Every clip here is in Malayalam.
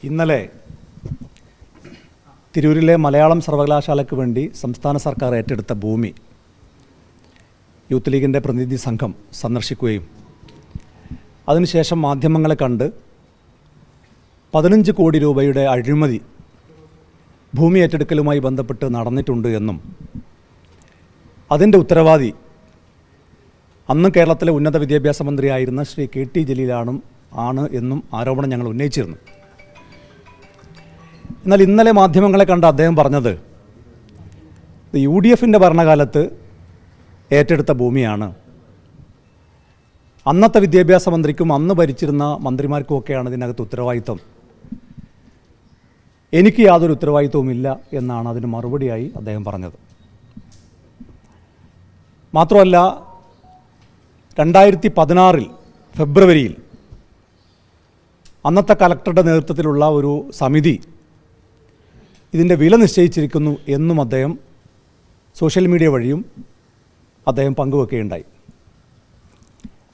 ഇന്നലെ തിരൂരിലെ മലയാളം സർവകലാശാലയ്ക്ക് വേണ്ടി സംസ്ഥാന സർക്കാർ ഏറ്റെടുത്ത ഭൂമി യൂത്ത് ലീഗിൻ്റെ പ്രതിനിധി സംഘം സന്ദർശിക്കുകയും അതിനുശേഷം മാധ്യമങ്ങളെ കണ്ട് 15 കോടി രൂപയുടെ അഴിമതി ഭൂമി ഏറ്റെടുക്കലുമായി ബന്ധപ്പെട്ട് നടന്നിട്ടുണ്ട് എന്നും അതിൻ്റെ ഉത്തരവാദി അന്ന് കേരളത്തിലെ ഉന്നത വിദ്യാഭ്യാസ മന്ത്രിയായിരുന്ന ശ്രീ KT ജലീലാണ് എന്നും ആരോപണം ഞങ്ങൾ ഉന്നയിച്ചിരുന്നു. എന്നാൽ ഇന്നലെ മാധ്യമങ്ങളെ കണ്ട അദ്ദേഹം പറഞ്ഞത് UDFൻ്റെ ഭരണകാലത്ത് ഏറ്റെടുത്ത ഭൂമിയാണ്, അന്നത്തെ വിദ്യാഭ്യാസ മന്ത്രിക്കും അന്ന് ഭരിച്ചിരുന്ന മന്ത്രിമാർക്കുമൊക്കെയാണ് ഇതിനകത്ത് ഉത്തരവാദിത്വം, എനിക്ക് യാതൊരു ഉത്തരവാദിത്വവുമില്ല എന്നാണ് അതിന് മറുപടിയായി അദ്ദേഹം പറഞ്ഞത്. മാത്രമല്ല 2016 ഫെബ്രുവരിയിൽ അന്നത്തെ കലക്ടറുടെ നേതൃത്വത്തിലുള്ള ഒരു സമിതി ഇതിൻ്റെ വില നിശ്ചയിച്ചിരിക്കുന്നു എന്നും അദ്ദേഹം സോഷ്യൽ മീഡിയ വഴിയും അദ്ദേഹം പങ്കുവെക്കുകയുണ്ടായി.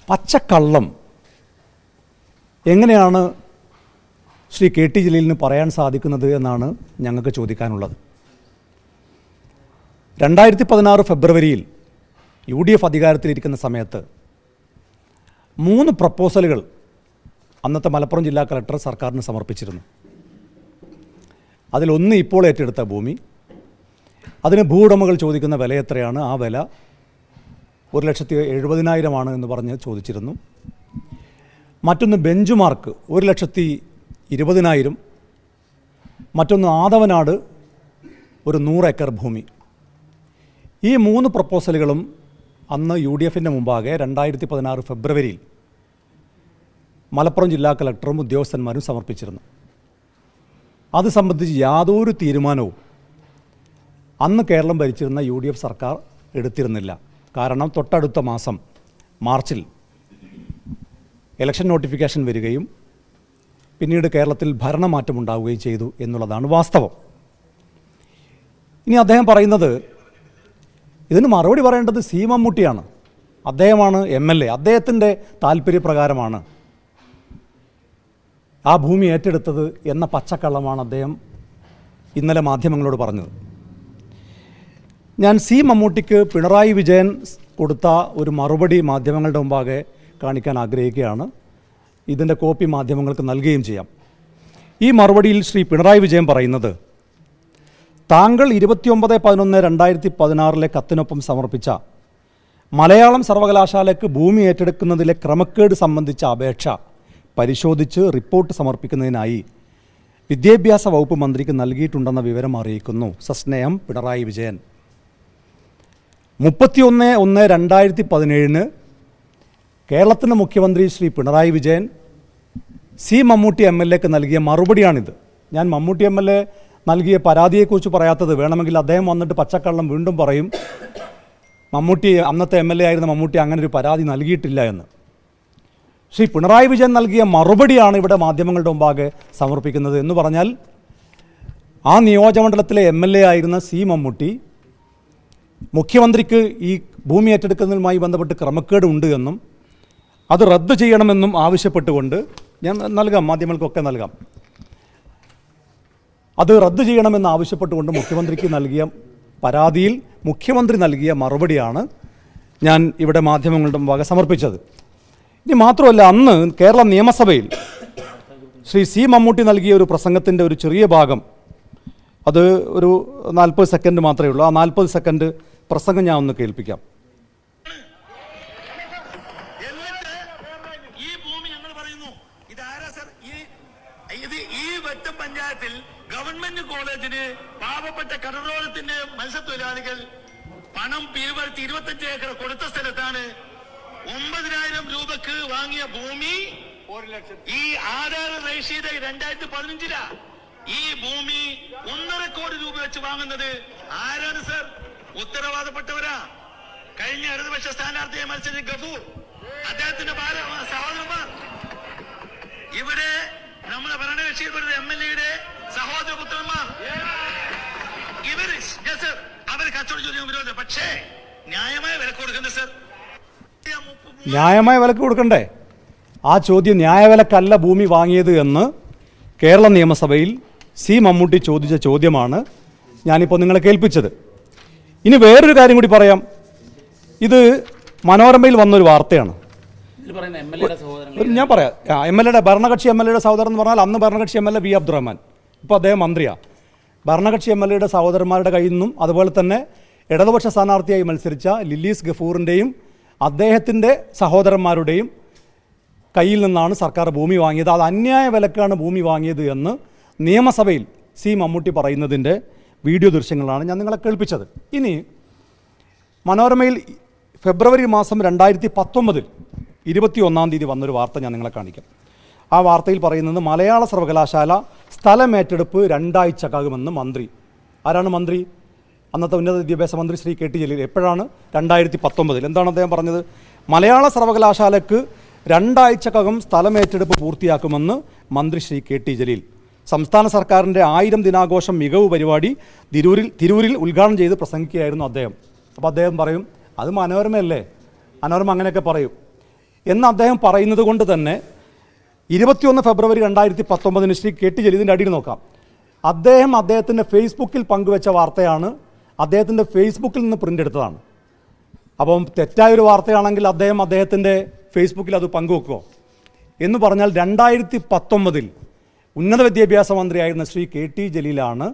പച്ചക്കള്ളം എങ്ങനെയാണ് ശ്രീ KT ജലീലിന് പറയാൻ സാധിക്കുന്നത് എന്നാണ് ഞങ്ങൾക്ക് ചോദിക്കാനുള്ളത്. 2016 ഫെബ്രുവരിയിൽ UDF അധികാരത്തിലിരിക്കുന്ന സമയത്ത് 3 പ്രപ്പോസലുകൾ അന്നത്തെ മലപ്പുറം ജില്ലാ കളക്ടർ സർക്കാരിന് സമർപ്പിച്ചിരുന്നു. അതിലൊന്ന് ഇപ്പോൾ ഏറ്റെടുത്ത ഭൂമി, അതിന് ഭൂവുടമകൾ ചോദിക്കുന്ന വില എത്രയാണ്, ആ വില 1,70,000 എന്ന് പറഞ്ഞ് ചോദിച്ചിരുന്നു. മറ്റൊന്ന് ബെഞ്ച് മാർക്ക് 1,20,000, മറ്റൊന്ന് ആദവനാട് ഒരു 100 ഏക്കർ ഭൂമി. ഈ 3 പ്രപ്പോസലുകളും അന്ന് UDFൻ്റെ മുമ്പാകെ 2016 ഫെബ്രുവരിയിൽ മലപ്പുറം ജില്ലാ കളക്ടറും ഉദ്യോഗസ്ഥന്മാരും സമർപ്പിച്ചിരുന്നു. അത് സംബന്ധിച്ച് യാതൊരു തീരുമാനവും അന്ന് കേരളം ഭരിച്ചിരുന്ന UDF സർക്കാർ എടുത്തിരുന്നില്ല. കാരണം തൊട്ടടുത്ത മാസം മാർച്ചിൽ ഇലക്ഷൻ നോട്ടിഫിക്കേഷൻ വരികയും പിന്നീട് കേരളത്തിൽ ഭരണമാറ്റമുണ്ടാവുകയും ചെയ്തു എന്നുള്ളതാണ് വാസ്തവം. ഇനി അദ്ദേഹം പറയുന്നത് ഇതിന് മറുപടി പറയേണ്ടത് C. മമ്മൂട്ടിയാണ്, അദ്ദേഹമാണ് MLA, അദ്ദേഹത്തിൻ്റെ താല്പര്യപ്രകാരമാണ് ആ ഭൂമി ഏറ്റെടുത്തത് എന്ന പച്ചക്കള്ളമാണ് അദ്ദേഹം ഇന്നലെ മാധ്യമങ്ങളോട് പറഞ്ഞത്. ഞാൻ C. മമ്മൂട്ടിക്ക് പിണറായി വിജയൻ കൊടുത്ത ഒരു മറുപടി മാധ്യമങ്ങളുടെ മുമ്പാകെ കാണിക്കാൻ ആഗ്രഹിക്കുകയാണ്. ഇതിൻ്റെ കോപ്പി മാധ്യമങ്ങൾക്ക് നൽകുകയും ചെയ്യാം. ഈ മറുപടിയിൽ ശ്രീ പിണറായി വിജയൻ പറയുന്നത്, താങ്കൾ 29/11/2016 കത്തിനൊപ്പം സമർപ്പിച്ച മലയാളം സർവകലാശാലയ്ക്ക് ഭൂമി ഏറ്റെടുക്കുന്നതിലെ ക്രമക്കേട് സംബന്ധിച്ച അപേക്ഷ പരിശോധിച്ച് റിപ്പോർട്ട് സമർപ്പിക്കുന്നതിനായി വിദ്യാഭ്യാസ വകുപ്പ് മന്ത്രിക്ക് നൽകിയിട്ടുണ്ടെന്ന വിവരം അറിയിക്കുന്നു. സസ്നേഹം പിണറായി വിജയൻ. 31/1/2017 കേരളത്തിൻ്റെ മുഖ്യമന്ത്രി ശ്രീ പിണറായി വിജയൻ C. മമ്മൂട്ടി MLAക്ക് നൽകിയ മറുപടിയാണിത്. ഞാൻ മമ്മൂട്ടി MLA നൽകിയ പരാതിയെക്കുറിച്ച് പറയാത്തത്, വേണമെങ്കിൽ അദ്ദേഹം വന്നിട്ട് പച്ചക്കള്ളം വീണ്ടും പറയും, മമ്മൂട്ടി അന്നത്തെ MLA ആയിരുന്ന മമ്മൂട്ടി അങ്ങനെ ഒരു പരാതി നൽകിയിട്ടില്ല എന്ന്. ശ്രീ പിണറായി വിജയൻ നൽകിയ മറുപടിയാണ് ഇവിടെ മാധ്യമങ്ങളുടെ മുമ്പാകെ സമർപ്പിക്കുന്നത്. എന്ന് പറഞ്ഞാൽ ആ നിയോജകമണ്ഡലത്തിലെ MLA ആയിരുന്ന C. മമ്മൂട്ടി മുഖ്യമന്ത്രിക്ക് ഈ ഭൂമി ഏറ്റെടുക്കുന്നതുമായി ബന്ധപ്പെട്ട് ക്രമക്കേട് ഉണ്ട് എന്നും അത് റദ്ദ് ചെയ്യണമെന്നും ആവശ്യപ്പെട്ടുകൊണ്ട്, ഞാൻ നൽകാം, മാധ്യമങ്ങൾക്കൊക്കെ നൽകാം, അത് റദ്ദ് ചെയ്യണമെന്ന് ആവശ്യപ്പെട്ടുകൊണ്ട് മുഖ്യമന്ത്രിക്ക് നൽകിയ പരാതിയിൽ മുഖ്യമന്ത്രി നൽകിയ മറുപടിയാണ് ഞാൻ ഇവിടെ മാധ്യമങ്ങളുടെ മുമ്പാകെ സമർപ്പിച്ചത്. ഇനി മാത്രമല്ല, അന്ന് കേരള നിയമസഭയിൽ ശ്രീ C. മമ്മൂട്ടി നൽകിയ ഒരു പ്രസംഗത്തിൻ്റെ ഒരു ചെറിയ ഭാഗം, അത് ഒരു 40 സെക്കൻഡ് മാത്രമേ ഉള്ളൂ. ആ 40 സെക്കൻഡ് പ്രസംഗം ഞാൻ ഒന്ന് കേൾപ്പിക്കാം. പഞ്ചായത്തിൽ ഗവൺമെന്റ് കോളേജിന് പാവപ്പെട്ട കടലോരത്തിന്റെ മത്സ്യത്തൊഴിലാളികൾ പണം പിരിവെടുത്ത് 25 ഏക്കർ കൊടുത്ത സ്ഥലത്താണ് 9,000 രൂപക്ക് വാങ്ങിയ ഭൂമി ഈ ആധാർ രസീത് 2015 ഈ ഭൂമി 1.5 കോടി രൂപ വെച്ച് വാങ്ങുന്നത് ആരാണ് സർ? ഉത്തരവാദപ്പെട്ടവരാ. കഴിഞ്ഞ ഇടതുപക്ഷ സ്ഥാനാർത്ഥിയെ മത്സരിച്ച ഗഫൂർ, അദ്ദേഹത്തിന്റെ സഹോദരന്മാർ, ഇവിടെ നമ്മുടെ ഭരണകക്ഷിയിൽ വരുന്ന MLAയുടെ സഹോദരപുത്രന്മാർ, ഇവര് അവർ കച്ചവടം ചോദ്യം വിരോധം. പക്ഷേ ന്യായമായ വിലക്ക് കൊടുക്കണ്ടേ സർ? ന്യായമായ വിലക്ക് കൊടുക്കണ്ടേ? ആ ചോദ്യം ന്യായവിലക്കല്ല ഭൂമി വാങ്ങിയത് എന്ന് കേരള നിയമസഭയിൽ സി മമ്മൂട്ടി ചോദിച്ച ചോദ്യമാണ് ഞാനിപ്പോൾ നിങ്ങളെ കേൾപ്പിച്ചത്. ഇനി വേറൊരു കാര്യം കൂടി പറയാം. ഇത് മനോരമയിൽ വന്നൊരു വാർത്തയാണ്. ഞാൻ പറയാം, ഭരണകക്ഷി എം എൽ എയുടെ സഹോദരൻ എന്ന് പറഞ്ഞാൽ അന്ന് ഭരണകക്ഷി M L A V Abdurahman, ഇപ്പോൾ അദ്ദേഹം മന്ത്രിയാണ്. ഭരണകക്ഷി എം എൽ എയുടെ സഹോദരന്മാരുടെ കയ്യിൽ നിന്നും അതുപോലെ തന്നെ ഇടതുപക്ഷ സ്ഥാനാർത്ഥിയായി മത്സരിച്ച ലില്ലീസ് ഗഫൂറിൻ്റെയും അദ്ദേഹത്തിൻ്റെ സഹോദരന്മാരുടെയും കയ്യിൽ നിന്നാണ് സർക്കാർ ഭൂമി വാങ്ങിയത്. അത് അന്യായ വിലക്കാണ് ഭൂമി വാങ്ങിയത് എന്ന് നിയമസഭയിൽ സി മമ്മൂട്ടി പറയുന്നതിൻ്റെ വീഡിയോ ദൃശ്യങ്ങളാണ് ഞാൻ നിങ്ങളെ കേൾപ്പിച്ചത്. ഇനി മനോരമയിൽ ഫെബ്രുവരി മാസം 2019 21-ാം തീയതി വന്നൊരു വാർത്ത ഞാൻ നിങ്ങളെ കാണിക്കാം. ആ വാർത്തയിൽ പറയുന്നത് മലയാള സർവകലാശാല സ്ഥലമേറ്റെടുപ്പ് 2 ആഴ്ചക്കാകുമെന്ന് മന്ത്രി. ആരാണ് മന്ത്രി? അന്നത്തെ ഉന്നത വിദ്യാഭ്യാസ മന്ത്രി ശ്രീ കെ ടി ജലീൽ. എപ്പോഴാണ്? 2019. എന്താണ് അദ്ദേഹം പറഞ്ഞത്? മലയാള സർവകലാശാലയ്ക്ക് 2 ആഴ്ചക്കകം സ്ഥലമേറ്റെടുപ്പ് പൂർത്തിയാക്കുമെന്ന് മന്ത്രി ശ്രീ കെ ടി ജലീൽ. സംസ്ഥാന സർക്കാരിൻ്റെ 1000 ദിനാഘോഷം മികവ് പരിപാടി തിരൂരിൽ ഉദ്ഘാടനം ചെയ്ത് പ്രസംഗിക്കുകയായിരുന്നു അദ്ദേഹം. അപ്പോൾ അദ്ദേഹം പറയും, അത് മനോരമയല്ലേ, മനോരമ അങ്ങനെയൊക്കെ പറയും എന്ന് അദ്ദേഹം പറയുന്നത് കൊണ്ട് തന്നെ 21 ഫെബ്രുവരി 2019 ശ്രീ കെ ടി ജലീലിൻ്റെ അടിയിൽ നോക്കാം. അദ്ദേഹത്തിൻ്റെ ഫേസ്ബുക്കിൽ പങ്കുവെച്ച വാർത്തയാണ്, അദ്ദേഹത്തിൻ്റെ ഫേസ്ബുക്കിൽ നിന്ന് പ്രിൻ്റ് എടുത്തതാണ്. അപ്പം തെറ്റായൊരു വാർത്തയാണെങ്കിൽ അദ്ദേഹത്തിൻ്റെ ഫേസ്ബുക്കിൽ അത് പങ്കുവെക്കുമോ എന്ന് പറഞ്ഞാൽ 2019 ഉന്നത വിദ്യാഭ്യാസ മന്ത്രിയായിരുന്ന ശ്രീ കെ ടി ജലീലാണ്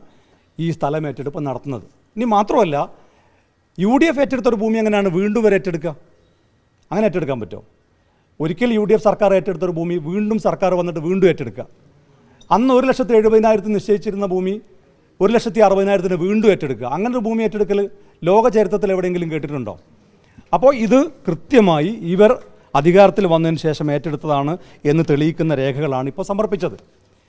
ഈ സ്ഥലം ഏറ്റെടുപ്പ് നടത്തുന്നത്. ഇനി മാത്രമല്ല, UDF ഏറ്റെടുത്തൊരു ഭൂമി എങ്ങനെയാണ് വീണ്ടും വരെ ഏറ്റെടുക്കുക? അങ്ങനെ ഏറ്റെടുക്കാൻ പറ്റുമോ? ഒരിക്കൽ UDF സർക്കാർ ഏറ്റെടുത്തൊരു ഭൂമി വീണ്ടും സർക്കാർ വന്നിട്ട് വീണ്ടും ഏറ്റെടുക്കുക. അന്ന് 1,70,000 നിശ്ചയിച്ചിരുന്ന ഭൂമി 1,60,000 വീണ്ടും ഏറ്റെടുക്കുക. അങ്ങനൊരു ഭൂമി ഏറ്റെടുക്കൽ ലോക ചരിത്രത്തിൽ എവിടെയെങ്കിലും കേട്ടിട്ടുണ്ടോ? അപ്പോൾ ഇത് കൃത്യമായി ഇവർ അധികാരത്തിൽ വന്നതിന് ശേഷം ഏറ്റെടുത്തതാണ് എന്ന് തെളിയിക്കുന്ന രേഖകളാണ് ഇപ്പോൾ സമർപ്പിച്ചത്.